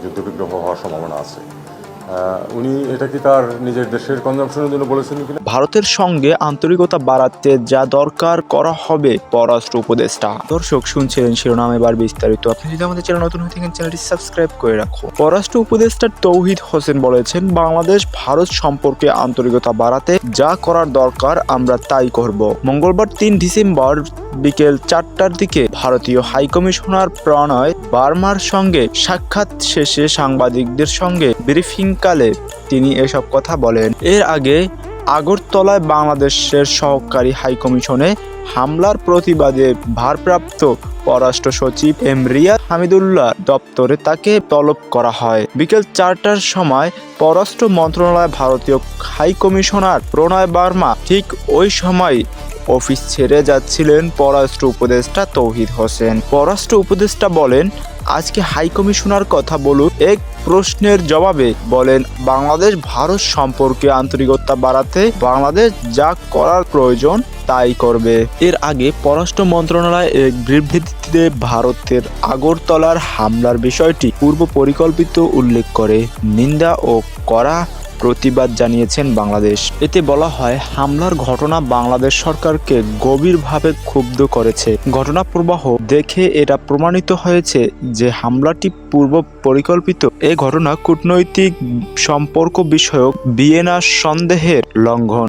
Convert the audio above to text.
যুদ্ধবিগ্রহ হওয়ার সম্ভাবনা আছে। উনি এটা কি তার নিজের দেশের কনজাম্পশনের জন্য বলেছেন কিনা? ভারতের সঙ্গে আন্তরিকতা বাড়াতে যা দরকার করা হবে পররাষ্ট্র উপদেষ্টা। দর্শক শুনছিলেন শিরোনাম, এবার বিস্তারিত। আপনি যদি আমাদের চ্যানেল নতুন হয়ে থাকেন, চ্যানেলটি সাবস্ক্রাইব করে রাখো। পররাষ্ট্র উপদেষ্টা তৌহিদ হোসেন বলেছেন, বাংলাদেশ ভারত সম্পর্কে আন্তরিকতা বাড়াতে যা করার দরকার আমরা তাই করব। মঙ্গলবার ৩ ডিসেম্বর বিকেল ৪টার দিকে ভারতীয় হাইকমিশনার প্রণয় বার্মার সঙ্গে সাক্ষাৎ শেষে সাংবাদিকদের সঙ্গে ব্রিফিংকালে তিনি এসব কথা বলেন। এর আগে আগরতলায় বাংলাদেশের সহকারী হাইকমিশনে হামলার প্রতিবাদে ভারপ্রাপ্ত পররাষ্ট্র সচিব এম রিয়াদ হামিদুল্লাহ দপ্তরে তাকে তলব করা হয়। বিকেল ৪টার সময় পররাষ্ট্র মন্ত্রণালয় ভারতীয় হাইকমিশনার প্রণয় বার্মা ঠিক ওই সময় অফিস ছেড়ে যাচ্ছিলেন পররাষ্ট্র উপদেষ্টা তৌহিদ হোসেন। পররাষ্ট্র উপদেষ্টা বলেন, আজকে হাইকমিশনার কথা বলুক। এক প্রশ্নের জবাবে বলেন, বাংলাদেশ ভারত সম্পর্কে আন্তরিকতা বাড়াতে বাংলাদেশ যা করার প্রয়োজন তাই করবে। এর আগে পররাষ্ট্র মন্ত্রণালয় এক বিবৃতিতে ভারতের আগরতলার হামলার বিষয়টি পূর্ব পরিকল্পিত উল্লেখ করে নিন্দা ও কড়া প্রতিবাদ জানিয়েছেন বাংলাদেশ। এতে বলা হয়, হামলার ঘটনা বাংলাদেশ সরকারকে গভীরভাবে ক্ষুব্ধ করেছে। ঘটনা প্রবাহ দেখে এটা প্রমাণিত হয়েছে যে হামলাটি পূর্ব পরিকল্পিত। এ ঘটনা কূটনৈতিক সম্পর্ক বিষয়ক ভিয়েনা সন্দেহের লঙ্ঘন।